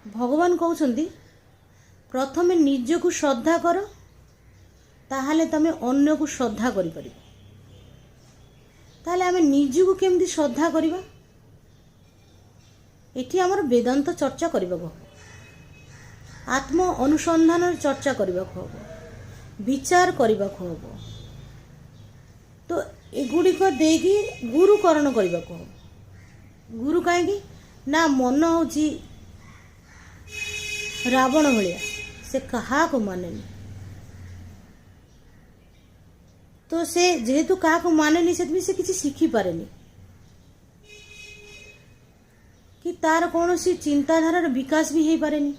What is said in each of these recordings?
भगवान कहउछन्ति प्रथमे निजकु श्रद्धा कर ताहले तमे अन्य को श्रद्धा करि परिबो। ताहले आमे निजकु केमति श्रद्धा करिबा एठी हमर वेदांत चर्चा करिबाको हबो, आत्म अनुसंधान चर्चा करिबाको हबो, विचार करिबाको हबो। तो एगुड़िक देकी गुरुकरण करिबाको हबो। गुरु काहेकि ना मन होची रावण भलिया से कहा को मानेनी। तो से जेहेतु कहा को मानेनी से किसी शिखी पारेनी कि तार कौन सी चिंताधारार विकास भी हो पारेनी,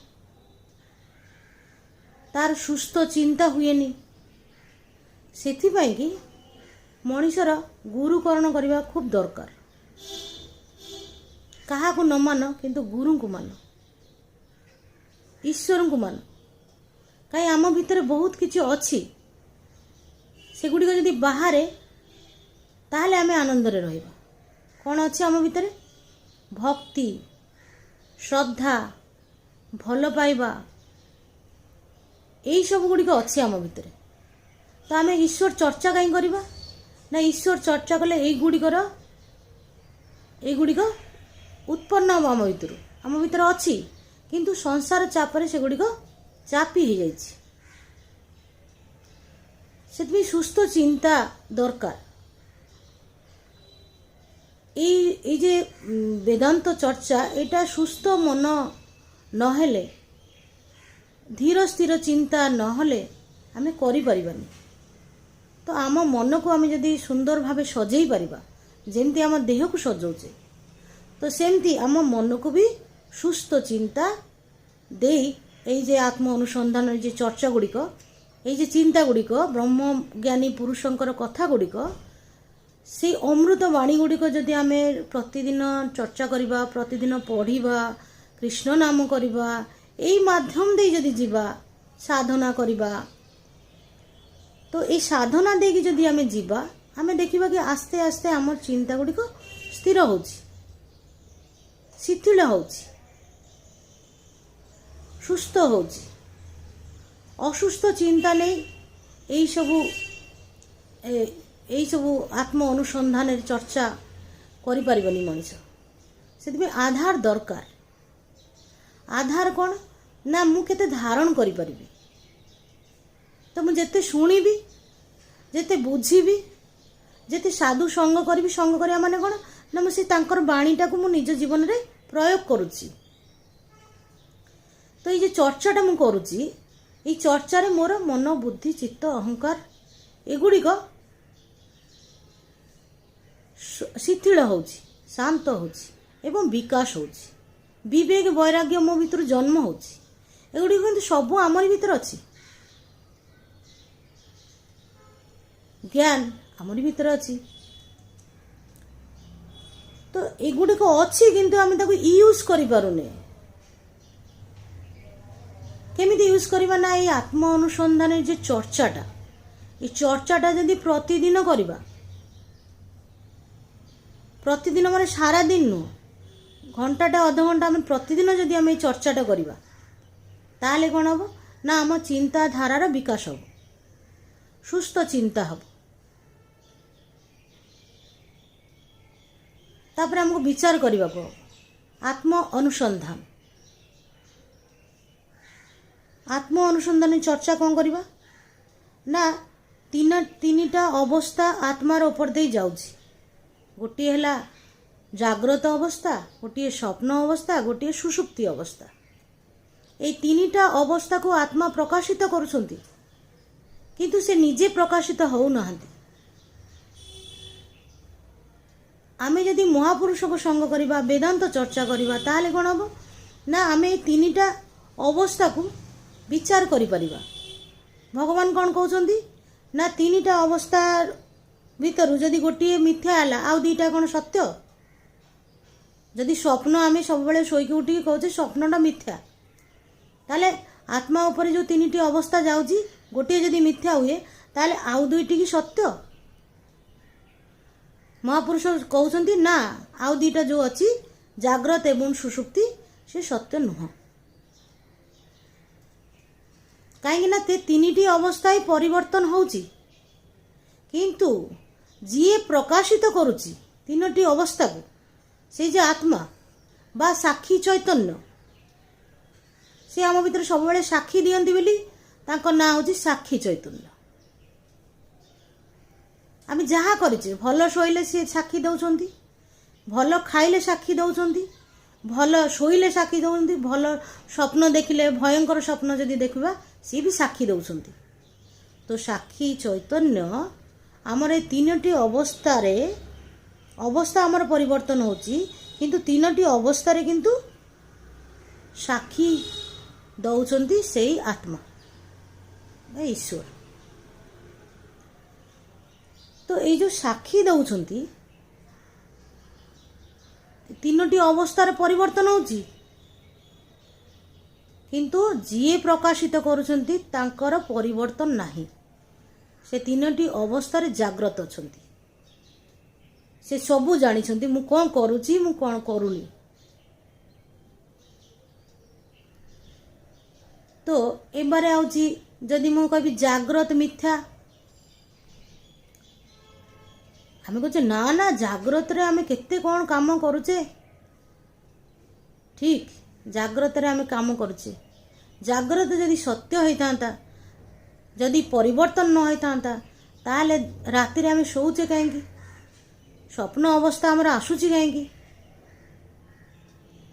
तार सुस्थ चिंता हुएनी। सेथिपाई कि मनीषर गुरुकरण करने खूब दरकार। कहा को न मान किंतु गुरु को मान, ईश्वर को मान। कहीं आम भितर बहुत किसी अच्छी से गुड़िक जदि बाहर ताहले आमे आनंद रे रहिबा। कौन अच्छी आम भितर? भक्ति, श्रद्धा, भल पाइबा, यही सब गुड़िक अच्छी आम भितर। तो आमे ईश्वर चर्चा कहीं करवा ना? ईश्वर चर्चा कले यही गुड़िक उत्पन्न हम आम भितर, आम भितर अच्छी किंतु संसार चापरे से गुड़िक चापी हो जाइछि। सेतबी सुस्थ चिंता दरकार। এই যে वेदांत चर्चा एटा सुस्थ मन नहेले, धीर स्थिर चिंता नहेले आमे करि परिबानी। तो आम मन को आमे जदि सुंदर भावे सजेई परिबा, जेमती आम देह को सजौचे, तो सेमती आम मन को भी सुस्थ चिंता देई এই যে आत्म अनुसंधान যে चर्चा गुड़िक, এই যে चिंता गुड़िक, ब्रह्मज्ञानी पुरुषंकर कथा गुड़िक, से अमृत वाणी गुड़िक जदि आमे प्रतिदिन चर्चा करिबा, प्रतिदिन पढ़िबा, कृष्ण नाम करिबा, एई माध्यम दे जदि जीवा साधना करिबा, तो ए साधना देकी जदि आमे जीवा, आमे देखिबा कि आस्ते आस्ते हमर चिंता गुड़िक स्थिर होछि, शिथिल होछि, सुस्थ होछि। असुस्थ चिंता नहीं यही सबू आत्म अनुसंधान चर्चा करि परिबनी मनीष। से आधार दरकार। आधार कौन ना मु केते धारण करि परिबी, तो मु जेते शुणिबी, जेते बुझीबी, जेते साधु संग करिबी। संग करिया माने कौन ना मु से तांकर बाणीटा को मु निज जीवन रे प्रयोग करूची। तो ये चर्चाटा मु करूची, ये चर्चा रे मोर मन बुद्धि चित्त अहंकार एगुड़िक शिथिल होची, शांत होची एवं विकास होची। विवेक वैराग्य मो भीतर जन्म होची। एगुड़िक किंतु सबु आमरी भीतर अछि। ज्ञान आमरी भीतर अछि। तो एगुड़िक अछि किंतु आमे ताको यूज करि पारुने। केमिति यूज करबा ना? ये आत्म अनुसंधान जे चर्चाटा, ये चर्चाटा जदि प्रतिदिन करबा, प्रतिदिन माने सारा दिन नु घंटाटा अध घंटा आम प्रतिदिन जदि आम चर्चाटा करबा, ताले कोन हबो ना आम चिंताधारार विकास हबो, सुस्थ चिंता हबो। तापर हमको विचार करबा को आत्म अनुसंधान। आत्म अनुसंधान चर्चा कौन करवा ना? तीनटा अवस्था आत्मार ऊपर दे जाउछि। गोटे हला जाग्रत अवस्था, गोटे स्वप्न अवस्था, गोटे सुषुप्ति अवस्था। ए तीनटा अवस्था को आत्मा प्रकाशित करुछंती, किंतु से निजे प्रकाशित हो नाहंती। आमे जदि महापुरुष को संग करवा, वेदांत चर्चा करवा, ताले कोन हबो ना आमे तीनटा अवस्था को विचार करि परिबा। भगवान कौन कहउछंती ना तीनटा अवस्था भीतर जदि गोटे मिथ्या हला आउ दुईटा कौन सत्य? जदि स्वप्न आमे सब बेले सोईकी उठी कहउछे स्वप्नटा मिथ्या, ताले आत्मा ऊपर जो तीनटी अवस्था जाउची गोटे जदि मिथ्या हुए ताले आउ दुईटी की सत्य? महापुरुष कहउछंती ना आउ दुईटा जो अछि जाग्रत एवं सुषुप्ति से सत्य नुह। କାହିଁକିନା ତେ ତିନିଟି ଅବସ୍ଥା ହିଁ ପରିବର୍ତ୍ତନ ହେଉଛି, କିନ୍ତୁ ଯିଏ ପ୍ରକାଶିତ କରୁଛି ତିନୋଟି ଅବସ୍ଥାକୁ, ସେଇ ଯେ ଆତ୍ମା ବା ସାକ୍ଷୀ ଚୈତନ୍ୟ, ସେ ଆମ ଭିତରେ ସବୁବେଳେ ସାକ୍ଷୀ ଦିଅନ୍ତି ବୋଲି ତାଙ୍କ ନାଁ ହେଉଛି ସାକ୍ଷୀ ଚୈତନ୍ୟ। ଆମେ ଯାହା କରିଛେ, ଭଲ ଶୋଇଲେ ସିଏ ସାକ୍ଷୀ ଦେଉଛନ୍ତି, ଭଲ ଖାଇଲେ ସାକ୍ଷୀ ଦେଉଛନ୍ତି, ଭଲ ଶୋଇଲେ ସାକ୍ଷୀ ଦେଉଛନ୍ତି, ଭଲ ସ୍ୱପ୍ନ ଦେଖିଲେ, ଭୟଙ୍କର ସ୍ୱପ୍ନ ଯଦି ଦେଖିବା ସିଏ ବି ସାକ୍ଷୀ ଦେଉଛନ୍ତି। ତ ସାକ୍ଷୀ ଚୈତନ୍ୟ ଆମର এই ତିନୋଟି ଅବସ୍ଥା ଆମର ପରିବର୍ତ୍ତନ ହେଉଛି, କିନ୍ତୁ ତିନୋଟି ଅବସ୍ଥାରେ କିନ୍ତୁ ସାକ୍ଷୀ ଦେଉଛନ୍ତି ସେଇ ଆତ୍ମା ବା ଈଶ୍ୱର। ତ ଏଇ ଯେଉଁ ସାକ୍ଷୀ ଦେଉଛନ୍ତି, ତିନୋଟି ଅବସ୍ଥାରେ ପରିବର୍ତ୍ତନ ହେଉଛି, କିନ୍ତୁ ଯିଏ ପ୍ରକାଶିତ କରୁଛନ୍ତି ତାଙ୍କର ପରିବର୍ତ୍ତନ ନାହିଁ। ସେ ତିନୋଟି ଅବସ୍ଥାରେ ଜାଗ୍ରତ ଅଛନ୍ତି, ସେ ସବୁ ଜାଣିଛନ୍ତି ମୁଁ କ'ଣ କରୁଛି, ମୁଁ କ'ଣ କରୁନି। ତ ଏବାରେ ଆଉଛି ଯଦି ମୁଁ କହିବି ଜାଗ୍ରତ ମିଥ୍ୟା, ଆମେ କହୁଛେ ନା ନା ଜାଗ୍ରତରେ ଆମେ କେତେ କ'ଣ କାମ କରୁଛେ। ଠିକ୍, ଜାଗ୍ରତରେ ଆମେ କାମ କରୁଛେ। ଜାଗ୍ରତ ଯଦି ସତ୍ୟ ହେଇଥାନ୍ତା, ଯଦି ପରିବର୍ତ୍ତନ ନ ହେଇଥାନ୍ତା, ତାହେଲେ ରାତିରେ ଆମେ ଶୋଉଛେ କାହିଁକି? ସ୍ୱପ୍ନ ଅବସ୍ଥା ଆମର ଆସୁଛି କାହିଁକି?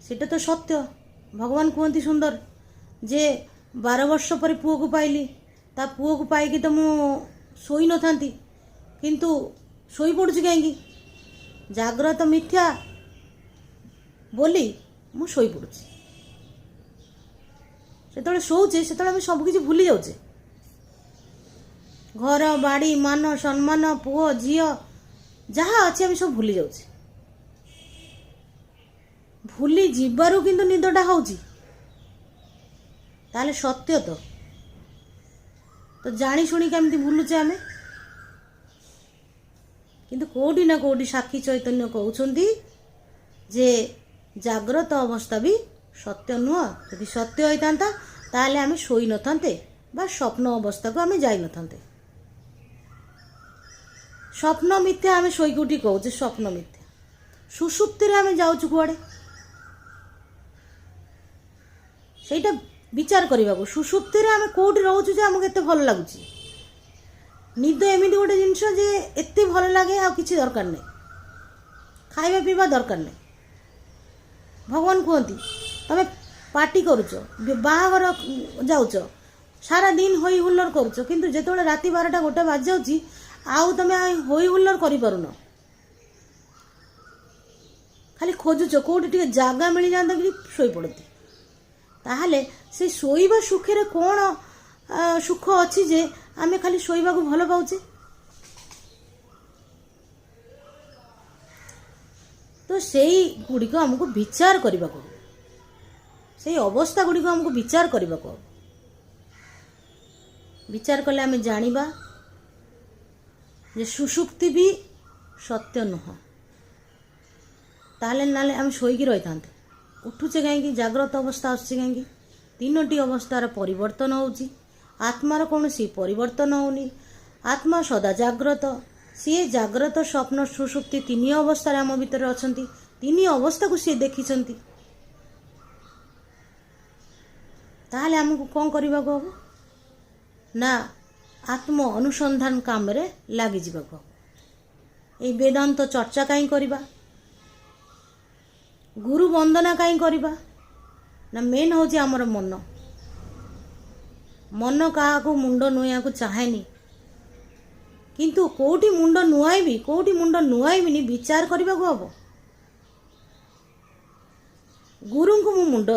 ସେଟା ତ ସତ୍ୟ। ଭଗବାନ କୁହନ୍ତି ସୁନ୍ଦର ଯେ 12 ବର୍ଷ ପରେ ପୁଅକୁ ପାଇଲି, ତା ପୁଅକୁ ପାଇକି ତ ମୁଁ ଶୋଇନଥାନ୍ତି, କିନ୍ତୁ ଶୋଇପଡ଼ୁଛି କାହିଁକି? ଜାଗ୍ରତ ମିଥ୍ୟା ବୋଲି ମୁଁ ଶୋଇପଡ଼ୁଛି। ଯେତେବେଳେ ଶୋଉଛେ ସେତେବେଳେ ଆମେ ସବୁକିଛି ଭୁଲି ଯାଉଛେ। ଘର ବାଡ଼ି ମାନ ସମ୍ମାନ ପୁଅ ଝିଅ ଯାହା ଅଛି ଆମେ ସବୁ ଭୁଲି ଯାଉଛେ। ଭୁଲି ଯିବାରୁ କିନ୍ତୁ ନିଦଟା ହେଉଛି, ତାହେଲେ ସତ୍ୟ ତ ଜାଣି ଶୁଣି କେମିତି ଭୁଲୁଛେ ଆମେ? କିନ୍ତୁ କେଉଁଠି ନା କେଉଁଠି ସାକ୍ଷୀ ଚୈତନ୍ୟ କହୁଛନ୍ତି ଯେ ଜାଗ୍ରତ ଅବସ୍ଥା ବି ସତ୍ୟ ନୁହଁ। ଯଦି ସତ୍ୟ ହୋଇଥାନ୍ତା ତାହେଲେ ଆମେ ଶୋଇନଥାନ୍ତେ ବା ସ୍ୱପ୍ନ ଅବସ୍ଥାକୁ ଆମେ ଯାଇନଥାନ୍ତେ। ସ୍ୱପ୍ନ ମିଥ୍ୟା ଆମେ ଶୋଇକି ଉଠି କହୁଛେ ସ୍ୱପ୍ନ ମିଥ୍ୟା। ସୁଷୁପ୍ତିରେ ଆମେ ଯାଉଛୁ କୁଆଡ଼େ? ସେଇଟା ବିଚାର କରିବାକୁ। ସୁଷୁପ୍ତିରେ ଆମେ କେଉଁଠି ରହୁଛୁ ଯେ ଆମକୁ ଏତେ ଭଲ ଲାଗୁଛି? ନିଦ ଏମିତି ଗୋଟେ ଜିନିଷ ଯେ ଏତେ ଭଲ ଲାଗେ, ଆଉ କିଛି ଦରକାର ନାହିଁ, ଖାଇବା ପିଇବା ଦରକାର ନାହିଁ। ଭଗବାନ କୁହନ୍ତି ତମେ ପାର୍ଟି କରୁଛ, ବାହାଘର ଯାଉଛ, ସାରା ଦିନ ହଇ ହୁଲ୍ଲୋଡ଼ କରୁଛ, କିନ୍ତୁ ଯେତେବେଳେ ରାତି 12ଟା 1ଟା ବାଜି ଯାଉଛି ଆଉ ତମେ ହଇ ହୁଲ୍ଲୋଡ଼ କରିପାରୁନ। ଖାଲି ଖୋଜୁଛ କେଉଁଠି ଟିକେ ଜାଗା ମିଳିଯାଆନ୍ତା କି ଶୋଇପଡ଼ନ୍ତି। ତାହେଲେ ସେ ଶୋଇବା ସୁଖରେ କ'ଣ ସୁଖ ଅଛି ଯେ ଆମେ ଖାଲି ଶୋଇବାକୁ ଭଲ ପାଉଛେ? ତ ସେଇ ଗୁଡ଼ିକ ଆମକୁ ବିଚାର କରିବାକୁ ହେବ, ସେଇ ଅବସ୍ଥା ଗୁଡ଼ିକ ଆମକୁ ବିଚାର କରିବାକୁ ହେବ। ବିଚାର କଲେ ଆମେ ଜାଣିବା ଯେ ସୁଷୁପ୍ତି ବି ସତ୍ୟ ନୁହଁ। ତାହେଲେ ନହେଲେ ଆମେ ଶୋଇକି ରହିଥାନ୍ତେ। ଉଠୁଛେ କାହିଁକି? ଜାଗ୍ରତ ଅବସ୍ଥା ଆସୁଛି କାହିଁକି? ତିନୋଟି ଅବସ୍ଥାର ପରିବର୍ତ୍ତନ ହେଉଛି, ଆତ୍ମାର କୌଣସି ପରିବର୍ତ୍ତନ ହେଉନି। ଆତ୍ମା ସଦା ଜାଗ୍ରତ, ସିଏ ଜାଗ୍ରତ ସ୍ୱପ୍ନ ସୁଷୁପ୍ତି ତିନି ଅବସ୍ଥାରେ ଆମ ଭିତରେ ଅଛନ୍ତି। ତିନି ଅବସ୍ଥାକୁ ସିଏ ଦେଖିଛନ୍ତି। ତାହେଲେ ଆମକୁ କ'ଣ କରିବାକୁ ହେବ ନା ଆତ୍ମ ଅନୁସନ୍ଧାନ କାମରେ ଲାଗିଯିବାକୁ ହେବ। এই ବେଦାନ୍ତ ଚର୍ଚ୍ଚା କାହିଁ କରିବା? ଗୁରୁ ବନ୍ଦନା କାହିଁ କରିବା? ନା ମେନ୍ ହେଉଛି ଆମର ମନ। ମନ କାହାକୁ ମୁଣ୍ଡ ନୁଆଇବାକୁ ଚାହେଁନି, କିନ୍ତୁ କେଉଁଠି ମୁଣ୍ଡ ନୁଆଇବି କେଉଁଠି ମୁଣ୍ଡ ନୁଆଇବିନି ବିଚାର କରିବାକୁ ହେବ। ଗୁରୁଙ୍କୁ ମୁଁ ମୁଣ୍ଡ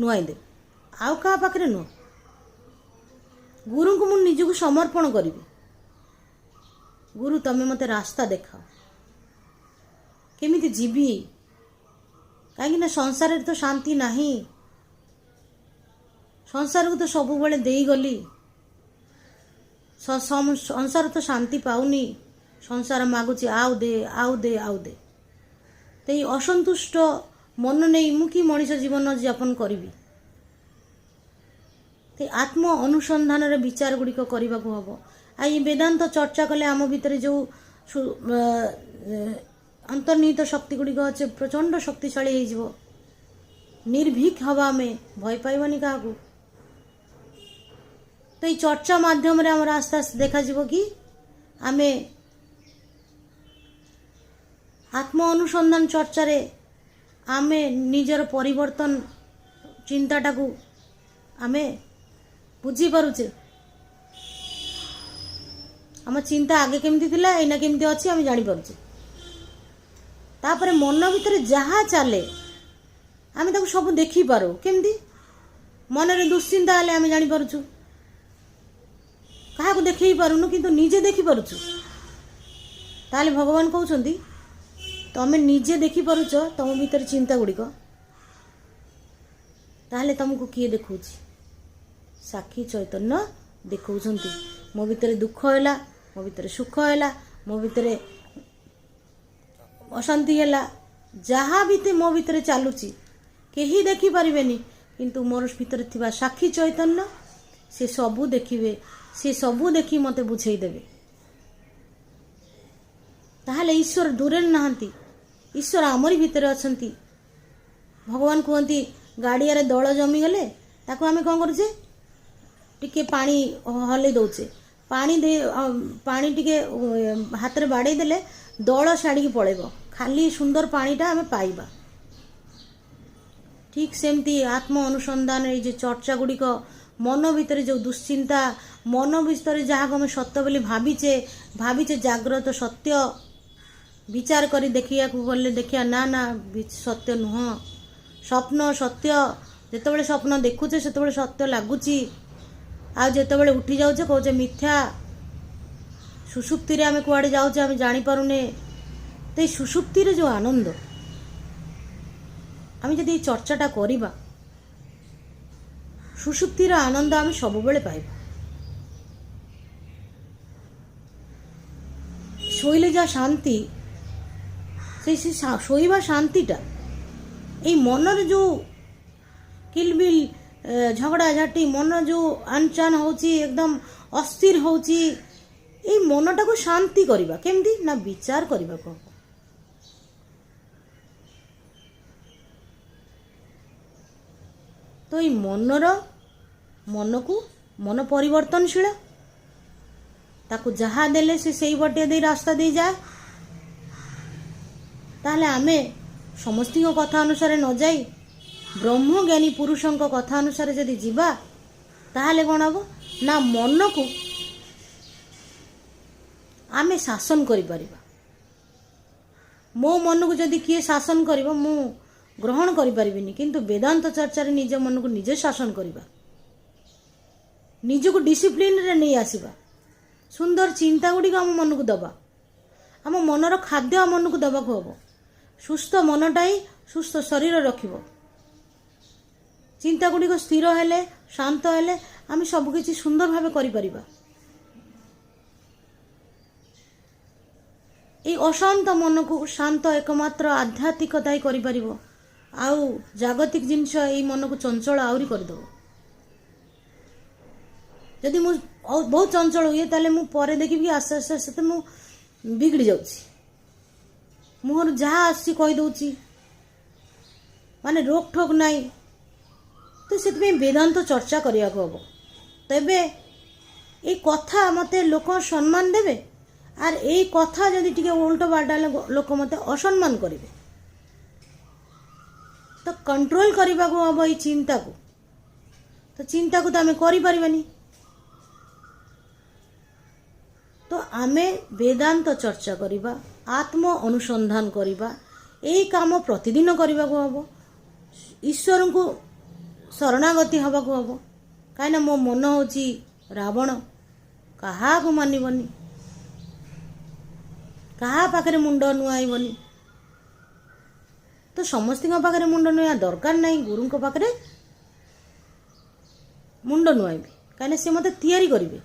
ନୁଆଇଦେବି, ଆଉ କାହା ପାଖରେ ନୁହଁ। ଗୁରୁଙ୍କୁ ମୁଁ ନିଜକୁ ସମର୍ପଣ କରିବି। ଗୁରୁ ତମେ ମୋତେ ରାସ୍ତା ଦେଖାଅ, କେମିତି ଯିବି? କାହିଁକିନା ସଂସାରରେ ତ ଶାନ୍ତି ନାହିଁ। ସଂସାରକୁ ତ ସବୁବେଳେ ଦେଇଗଲି, ସଂସାର ତ ଶାନ୍ତି ପାଉନି। ସଂସାର ମାଗୁଛି ଆଉ ଦେ ଆଉ ଦେ ଆଉ ଦେ। ତ ଏଇ ଅସନ୍ତୁଷ୍ଟ ମନ ନେଇ ମୁଁ କି ମଣିଷ ଜୀବନ ଯାପନ କରିବି? तो आत्म अनुसंधान विचार गुड़िक करने को हम आई वेदांत चर्चा कले आम भितर जो अंतर्निहित शक्ति गुड़िक अच्छे प्रचंड शक्तिशाली हो निर्भीक हवा आम भय पाइबानी क्या तो ये चर्चा माध्यम रे आमर आस्ते आस्ते देखा कि आम आत्म अनुसंधान चर्चा रे आम निजर परिवर्तन चिंताटा को आम बुझी पारुचे आम चिंता आगे केमती थिला एना केमती अच्छी आम जानी पारुचे तापर मन भीतर जहाँ चले आम ताको सब देखी पारू केमती मन रे दुश्चिंता हेले आम जानी पारुछु क्या देखी पारुनु किंतु निजे देखी पारुछु ताले भगवान कहउछंती तमें निजे देखी पारुछ तुम भीतर चिंता गुड़िक ताहले तुमको किए देखुची साक्षी चैतन्य देखौछंती मो भीतर दुख हैला मो भीतर सुख हैला मो भीतर अशांति हैला जहाँ भी मो भीतर चलुची केही देखी पारिबेनी किंतु मोर भीतर थिबा साक्षी चैतन्य से सबू देखिबे से सबू देखी मते बुझेई देबे ताहले ईश्वर दूरे नहांती ईश्वर आमरी भीतर अछंती भगवान कहती गाड़िया दल जमी गले ताको आमे कौन करुचे टिके पानी हलै दौचे पानी टिके हाथ रे बाड़े देले दल छाड़ी पड़ेबो खाली सुंदर पानीटा आमे पाइबा ठीक सेमती आत्म अनुसंधान ये चर्चा गुड़िक मन भीतर जो दुश्चिंता मन भीतर जहाँ आम सत्य बोली भावीचे जाग्रत सत्य विचार करी देखिया गले देखिया ना ना सत्य नुह स्वप्न सत्य जिते स्वप्न देखुचे से सत्य लगुच आते उठी जाऊे कहे मिथ्या सुषुप्ति आम कुआड़े जाऊे आम जापारे तो ये सुषुप्ति जो आनंद आम जदि चर्चाटा करिबा सुषुप्तिर आनंद आम सब बेले पाइबा शोइले जा शांति से शोइबा शांतिटा ये मनर जो किलबिल झगड़ा झाटी मन जो आनचान होची एकदम अस्थिर होची ये मनटा को शांति करिबा केमती ना विचार करिबा को तो ये मन को मन परिवर्तनशील ताकू जहाँ देले से सही बटे दे रास्ता दे जाए ताहले आमे समस्ती कथा अनुसार न जाई ब्रह्मज्ञानी पुरुषों कथा अनुसार जदि जीवा ताहले कौन हम ना मन को आमे शासन करि परिबा मो मन को जदि किए शासन करिबो मु ग्रहण करि परिबिनी किंतु वेदांत चर्चा रे निज मन को निजे शासन करिबा निज को डिसिप्लिन रे नहीं आसीबा सुंदर चिंता गुड़ी आम मन को दबा आम मनर खाद्य आम मन को दबा हम सुस्थ मनटा ही सुस्थ शरीर रखिब चिंता गुड़ी स्थिर हेले शांत हेले आम सबकि सुंदर भाव करिपरिबा ये अशांत मन को शांत एकमात्र आध्यात्मिकता ही करिपरिबो आउ जागतिक जिनस ये मन को चंचल आहरी करदेव जदि मु बहुत चंचल हुए ताले मु परे देखिबी आस्ते आस्ते आस्ते मु बिगड़ी जाउची मोर जहाँ आसी कही दउची माने रोक ठोक नाई तो से वेदांत चर्चा करिया को हबो तबे ये कथा मते लोक सम्मान देबे आर ए कथा जदि टिके उल्टा पाल्टा लोक मते असम्मान करिवे तो कंट्रोल करने को हम ये चिंता को तो चिंता को तो आम करें तो आमे वेदांत चर्चा करिबा आत्म अनुसंधान करिबा यही काम प्रतिदिन करने को हम ईश्वर को शरणागति हवा को हम कहीं मो मन होची रावण कहा को मानबनी कहा पाखे मुंड नुआईबनी तो समस्त पाखे मुंड नुआ दरकार नहीं गुरु पाखे मुंड नुआईबी कहीं सी मत तैयारी करेंगे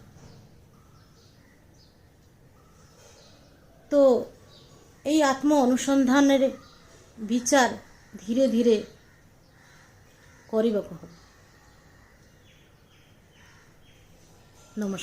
तो यही आत्म अनुसंधान रे विचार धीरे धीरे करने को हम নমস্কার।